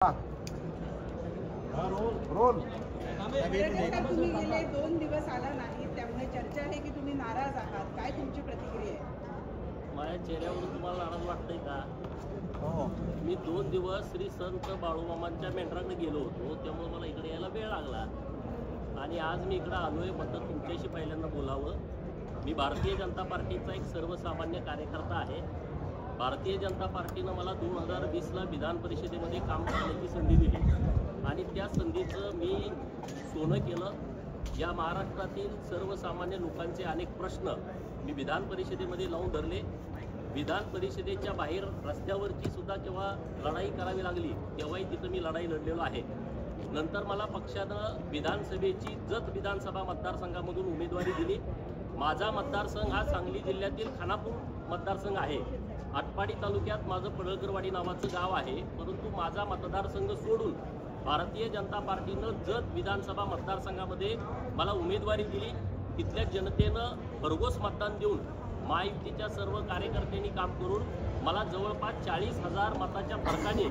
Role तुम्ही गेले 2 दिवस आला नाही, त्यामुळे चर्चा आहे की तुम्ही नाराज आहात. काय तुमची प्रतिक्रिया आहे? माझ्या चेहऱ्यावरून तुम्हाला नाराज वाटतंय का? हो. मी 2 दिवस श्री संत बाळूमामांच्या मेंढराकडे गेलो होतो, त्यामुळे मला इकडे यायला वेळ लागला आणि आज मी इकडे आलोय. म्हटलं तुमच्याशी पहिल्यांदा बोलावं. मी भारतीय जनता पार्टीचा एक सर्वसामान्य कार्यकर्ता आहे. भारतीय जनता पार्टीनं मला 2020ला विधान परिषदेमध्ये काम करण्याची संधी दिली आणि त्या संधीचं मी सोनं केलं. या महाराष्ट्रातील सर्वसामान्य लोकांचे अनेक प्रश्न मी विधान परिषदेमध्ये लावून धरले. विधान परिषदेच्या बाहेर रस्त्यावरची सुद्धा जेव्हा लढाई करावी लागली तेव्हाही तिथं मी लढाई लढलेलो आहे. नंतर मला पक्षानं विधानसभेची जत विधानसभा मतदारसंघामधून उमेदवारी दिली. माझा मतदारसंघ हा सांगली जिल्ह्यातील खानापूर मतदारसंघ आहे. आटपाडी तालुक्यात माझं पडळकरवाडी नावाचं गाव आहे. परंतु माझा मतदारसंघ सोडून भारतीय जनता पार्टीनं जत विधानसभा मतदारसंघामध्ये मला उमेदवारी दिली. तिथल्या जनतेनं भरघोस मतदान देऊन महायुतीच्या सर्व कार्यकर्त्यांनी काम करून मला जवळपास 40,000 मताच्या फरकाने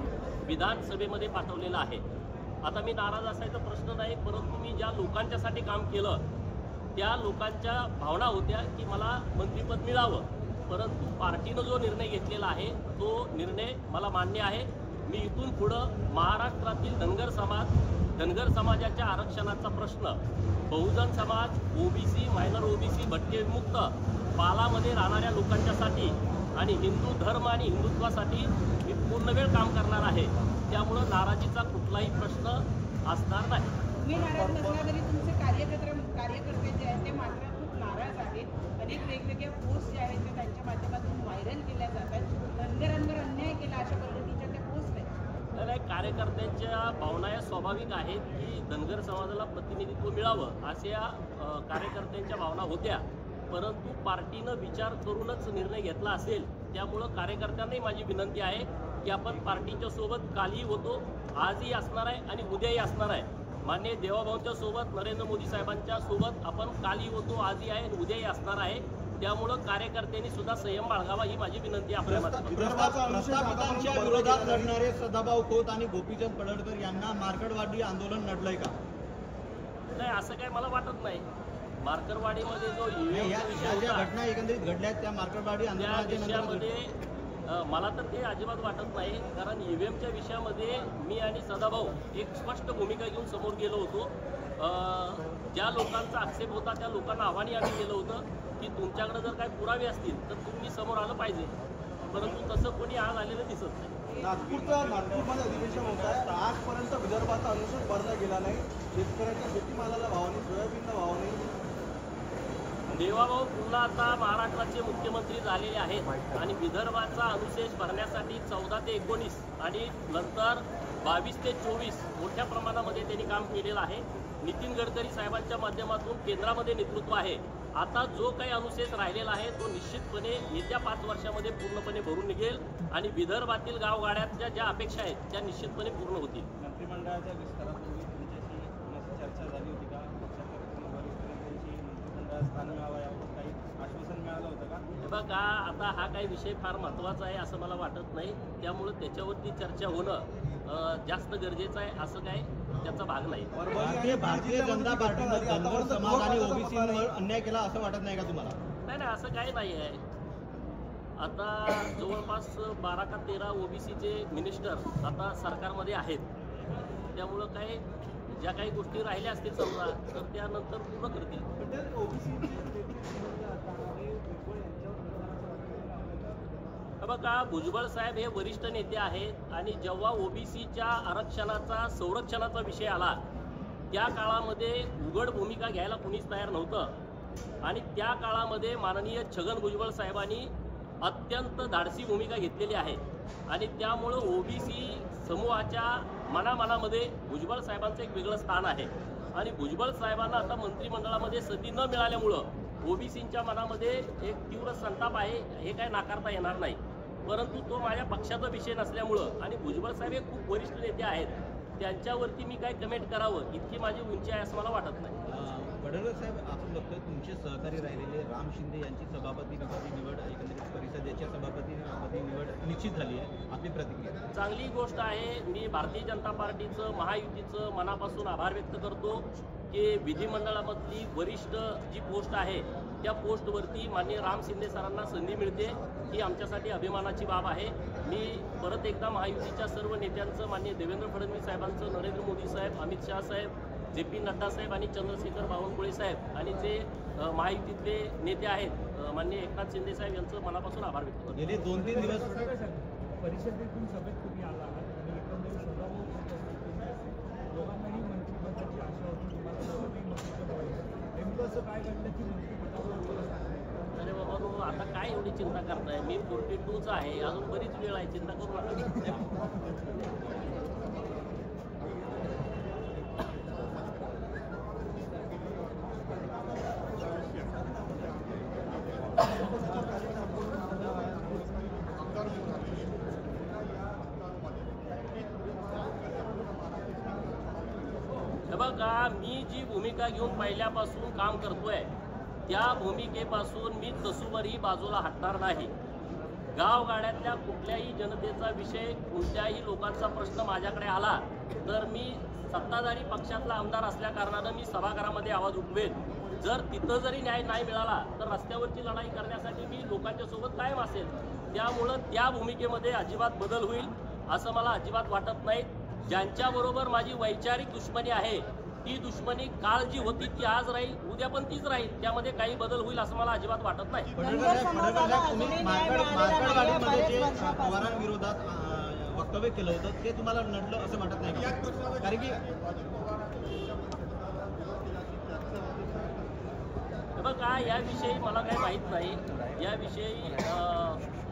विधानसभेमध्ये पाठवलेलं आहे. आता मी नाराज असायचा प्रश्न नाही, परंतु मी ज्या लोकांच्यासाठी काम केलं त्या लोकांच्या भावना होत्या की मला मंत्रिपद मिळावं. परंतु पार्टीनं जो निर्णय घेतलेला आहे तो निर्णय मला मान्य आहे. मी इथून पुढं महाराष्ट्रातील धनगर समाजाच्या आरक्षणाचा प्रश्न, Bahujan Samaj, OBC, minor OBC, भटके विमुक्त, पालामध्ये राहणाऱ्या लोकांच्यासाठी आणि हिंदू धर्म आणि हिंदुत्वासाठी मी पूर्ण वेळ काम करणार आहे. त्यामुळं नाराजीचा कुठलाही प्रश्न असणार नाही. तुम्ही नाराज नसला तरी तुमचे कार्यकर्ते जे आहेत ते मात्र खूप नाराज आहेत. अनेक वेगवेगळ्या पोस्ट जे आहेत ते त्यांच्या माध्यमातून व्हायरल केल्या जातात. धनगरांवर अन्याय केला अशा पद्धतीच्या त्या पोस्ट आहेत. नाही, कार्यकर्त्यांच्या भावना या स्वाभाविक आहेत की धनगर समाजाला प्रतिनिधित्व मिळावं अशा कार्यकर्त्यांच्या भावना होत्या. परंतु पार्टीनं विचार करूनच निर्णय घेतला असेल. त्यामुळं कार्यकर्त्यांनाही माझी विनंती आहे की आपण पार्टीच्या सोबत कालही होतो, आजही असणार आहे आणि उद्याही असणार आहे. माननीय देवाभाऊंच्या सोबत, नरेंद्र मोदी साहेबांच्या सोबत आपण कालही होतो, आजही आहे आणि उद्याही असणार आहे. त्यामुळं कार्यकर्त्यांनी सुद्धा संयम बाळगावा ही माझी विनंती आपल्या प्रस्थापितांच्या विरोधात लढणारे सदाभाऊ खोत आणि गोपीचंद पडळकर यांना मार्कडवाडी आंदोलन नडलंय का? नाही, असं काही मला वाटत नाही. मार्कडवाडीमध्ये जो ज्या घटना एकंदरीत घडल्या त्या मार्कडवाडी आंदोलनाच्या विषयामध्ये मला तर ते अजिबात वाटत नाही. कारण ईव्हीएमच्या विषयामध्ये मी आणि सदाभाऊ एक स्पष्ट भूमिका घेऊन समोर गेलो होतो. ज्या लोकांचा आक्षेप होता त्या लोकांना आव्हान आम्ही केलं होतं की तुमच्याकडे जर काही पुरावे असतील तर तुम्ही समोर आलं पाहिजे. परंतु तसं कोणी आज आलेलं दिसत नाही. नागपूरमध्ये अधिवेशन होत आहे. आजपर्यंत विदर्भाचा अनुशेष भरला गेला नाही. शेतकऱ्यांच्या शेतीमालाला भाव नाही, सोयाबीनला भाव नाही. देवाभाऊ पुन्हा आता महाराष्ट्राचे मुख्यमंत्री झालेले आहेत आणि विदर्भाचा अनुशेष भरण्यासाठी 14 ते 19 आणि नंतर 22 ते 24 मोठ्या प्रमाणामध्ये त्यांनी काम केलेलं आहे. नितीन गडकरी साहेबांच्या माध्यमातून केंद्रामध्ये नेतृत्व आहे. आता जो काही अनुशेष राहिलेला आहे तो निश्चितपणे येत्या 5 वर्षामध्ये पूर्णपणे भरून निघेल आणि विदर्भातील गावगाड्याच्या ज्या अपेक्षा आहेत त्या निश्चितपणे पूर्ण होतील. मंत्रिमंडळाच्या विस्तारापूर्वी तुमच्याशी चर्चा झाली होती का? स्थान मिळावं यावर काही आश्वासन मिळालं होतं का? हे बघा, आता हा काही विषय फार महत्त्वाचा आहे असं मला वाटत नाही. त्यामुळं त्याच्यावरती चर्चा होणं जास्त गरजेचं आहे, असं काय त्याचा भाग नाही. भारतीय जनता पार्टीनं धनगर समाज आणि ओबीसीवर अन्याय केला असं वाटत नाही का तुम्हाला? नाही, असं काही नाही आहे. आता जवळपास 12 का 13 ओबीसीचे मिनिस्टर आता सरकारमध्ये आहेत. त्यामुळं काय ज्या काही गोष्टी राहिल्या असतील समजा तर त्यानंतर पूर्ण करतील. बघा, भुजबळ साहेब हे वरिष्ठ नेते आहेत आणि जेव्हा ओबीसीच्या आरक्षणाचा संरक्षणाचा विषय आला त्या काळामध्ये उघड भूमिका घ्यायला कुणीच तयार नव्हतं आणि त्या काळामध्ये माननीय छगन भुजबळ साहेबांनी अत्यंत धाडसी भूमिका घेतलेली आहे आणि त्यामुळं ओबीसी समूहाच्या मनामध्ये भुजबळ साहेबांचं एक वेगळं स्थान आहे आणि भुजबळ साहेबांना आता मंत्रिमंडळामध्ये संधी न मिळाल्यामुळं ओबीसींच्या मनामध्ये एक तीव्र संताप आहे. हे काय नाकारता येणार नाही. परंतु तो माझ्या पक्षाचा विषय नसल्यामुळं आणि भुजबळ साहेब हे खूप वरिष्ठ नेते आहेत, त्यांच्यावरती मी काय कमेंट करावं इतकी माझी उंची आहे असं मला वाटत नाही. पडळकर साहेब, आपण बघतोय तुमचे सहकारी राहिलेले राम शिंदे यांची सभापतीपदी निवड, एकंदरीत परिषदेच्या सभापती निवड निश्चित झाली आहे. आपली प्रतिक्रिया? चांगली गोष्ट आहे. मी भारतीय जनता पार्टीचं, महायुतीचं मनापासून आभार व्यक्त करतो की विधिमंडळामधली वरिष्ठ जी पोस्ट आहे त्या पोस्टवरती माननीय राम शिंदे सरांना संधी मिळते, ही आमच्यासाठी अभिमानाची बाब आहे. मी परत एकदा महायुतीच्या सर्व नेत्यांचं, माननीय देवेंद्र फडणवीस साहेबांचं, नरेंद्र मोदी साहेब, अमित शहा साहेब, JP नड्डा साहेब आणि चंद्रशेखर बावनकुळे साहेब आणि जे महायुतीतले नेते आहेत माननीय एकनाथ शिंदे साहेब यांचं मनापासून आभार व्यक्त करतो. गेले 2-3 दिवस परिषदेतून सभेत तुम्ही आला आहात आणि एकंदरीत सभागृह दोघांनाही मंत्रिपदाची आशा होती, तुम्हाला दोघांनाही मंत्रिपद व्हायचं. नेमकं असं काय घडलं की मंत्रिपदावर? अरे बाबा नो, आता काय एवढी चिंता करताय? मी 42चा आहे, अजून बरीच वेळ आहे, चिंता करू नका. हे बघा, मी जी भूमिका घेऊन पहिल्यापासून काम करतोय त्या भूमिकेपासून मी तसूवरही बाजूला हटणार नाही. गावगाड्यातल्या कुठल्याही जनतेचा विषय, कोणत्याही लोकांचा प्रश्न माझ्याकडे आला तर मी सत्ताधारी पक्षातला आमदार असल्या कारणानं मी सभागृहामध्ये आवाज उठवेन. जर तिथं जरी न्याय नाही मिळाला तर रस्त्यावरची लढाई करण्यासाठी मी लोकांच्या सोबत कायम असेल. त्यामुळं त्या भूमिकेमध्ये अजिबात बदल होईल असं मला अजिबात वाटत नाही. ज्यांच्याबरोबर माझी वैचारिक दुश्मनी आहे ती दुश्मनी काल जी होती ती आज राहील, उद्या पण तीच राहील. त्यामध्ये काही बदल होईल असं मला अजिबात वाटत नाही. तुम्ही मार्केटवाडीमध्ये जे पवारांविरोधात वक्तव्य केलं होतं ते तुम्हाला नडलं असं वाटत नाही? कारण की बघा, याविषयी मला काही माहीत नाही. याविषयी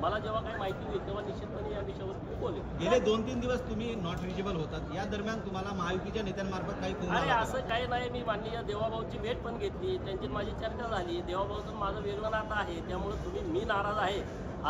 मला जेव्हा काही माहिती होईल तेव्हा निश्चितपणे या विषयावर बोलेल. गेले 2-3 दिवस तुम्ही नॉट रिचेबल होतात, या दरम्यान तुम्हाला महायुतीच्या नेत्यांमार्फत काही फोन अरे आला? असं काही नाही. मी माननीय देवाभाऊची भेट पण घेतली, त्यांची माझी चर्चा झाली. देवाभाऊचं माझं वेगळं नातं आहे, त्यामुळे मी नाराज आहे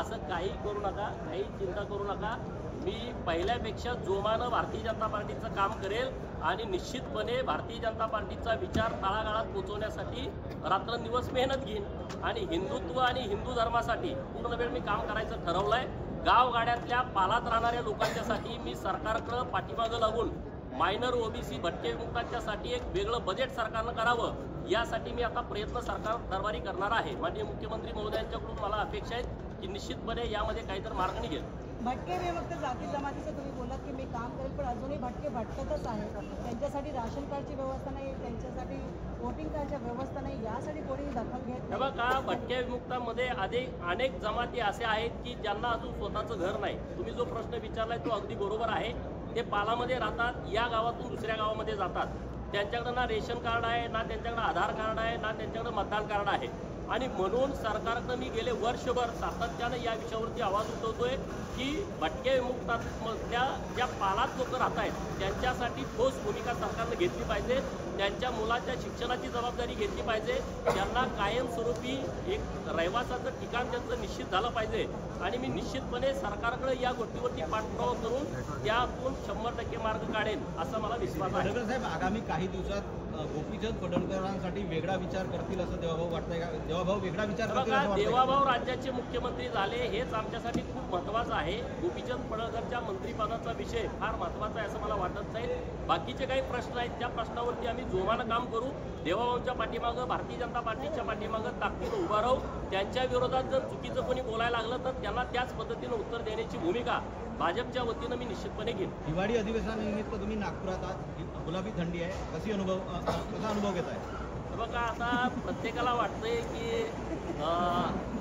असं काही करू नका, काही चिंता करू नका. मी पहिल्यापेक्षा जोमानं भारतीय जनता पार्टीचं काम करेल आणि निश्चितपणे भारतीय जनता पार्टीचा विचार तळागाळात पोहोचवण्यासाठी रात्रंदिवस मेहनत घेईन आणि हिंदुत्व आणि हिंदू धर्मासाठी पूर्ण वेळ मी काम करायचं ठरवलंय. गावगाड्यातल्या पालात राहणाऱ्या लोकांच्यासाठी मी सरकारकडं पाठीमागं लागून मायनर OBC भटके विमुक्तांच्यासाठी एक वेगळं बजेट सरकारनं करावं यासाठी मी आता प्रयत्न सरकार दरबारी करणार आहे. माननीय मुख्यमंत्री महोदयांच्याकडून मला अपेक्षा आहेत की निश्चितपणे यामध्ये काहीतरी मार्ग निघेल. भटके विमुक्त जाती जमातीचं तुम्ही बोलात की मी काम करेल, पण अजूनही भटके भटकतच आहे. त्यांच्यासाठी राशन कार्डची व्यवस्था नाही, त्यांच्यासाठी वोटिंग कार्डची व्यवस्था नाही, यासाठी कोणीही दखल घेत हे बघा, भटक्या विमुक्तांमध्ये अनेक जमाती असे आहेत की ज्यांना अजून स्वतःचं घर नाही. तुम्ही जो प्रश्न विचारलाय तो अगदी बरोबर आहे. ते पालामध्ये राहतात, या गावातून दुसऱ्या गावामध्ये जातात. त्यांच्याकडं ना रेशन कार्ड आहे, ना त्यांच्याकडं आधार कार्ड आहे, ना त्यांच्याकडं मतदान कार्ड आहे. आणि म्हणून सरकारनं मी गेले वर्षभर सातत्यानं या विषयावरती आवाज उठवतोय की भटक्या विमुक्तांमधल्या ज्या पालात लोक राहत आहेत त्यांच्यासाठी ठोस भूमिका सरकारनं घेतली पाहिजे. त्यांच्या मुलाच्या शिक्षणाची जबाबदारी घेतली पाहिजे. त्यांना कायमस्वरूपी एक रहिवासाचं ठिकाण त्यांचं निश्चित झालं पाहिजे आणि मी निश्चितपणे सरकारकडे या गोष्टीवरती पाठपुरावा करून त्यातून 100% मार्ग काढेन असा मला विश्वास आहे. साहेब, आगामी काही दिवसात गोपीचंद पडळकरांसाठी वेगळा विचार करतील असं देवाभाऊ वाटतंय का? देवाभाऊ वेगळा विचार करतील असं वाटतंय? देवाभाऊ राज्याचे मुख्यमंत्री झाले हेच आमच्यासाठी खूप महत्त्वाचं आहे. गोपीचंद पडळकरच्या मंत्रिपदाचा विषय फार महत्त्वाचा आहे असं मला वाटत नाही. बाकीचे काही प्रश्न आहेत त्या प्रश्नावरती आम्ही जोमानं काम करू. देवाभाऊंच्या पाठीमागं, भारतीय जनता पार्टीच्या पाठीमागं ताकदीनं उभा राहू. त्यांच्या विरोधात जर चुकीचं कोणी बोलायला लागलं तर त्यांना त्याच पद्धतीनं उत्तर देण्याची भूमिका भाजपच्या वतीनं मी निश्चितपणे घेईन. दिवाळी अधिवेशनानिमित्त तुम्ही नागपुरात आहात, गुलाबी थंडी आहे, कसा अनुभव घेत आहे? बघा, आता प्रत्येकाला वाटतंय की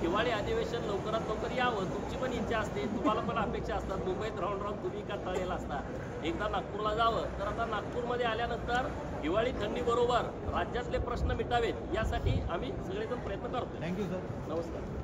हिवाळी अधिवेशन लवकरात लवकर यावं. तुमची पण इच्छा असते, तुम्हाला पण अपेक्षा असतात. मुंबईत राहून तुम्ही कंटाळलेला असता, एकदा नागपूरला जावं. तर आता नागपूरमध्ये आल्यानंतर हिवाळी थंडीबरोबर राज्यातले प्रश्न मिटावेत यासाठी आम्ही सगळेजण प्रयत्न करतो. Thank you sir. नमस्कार.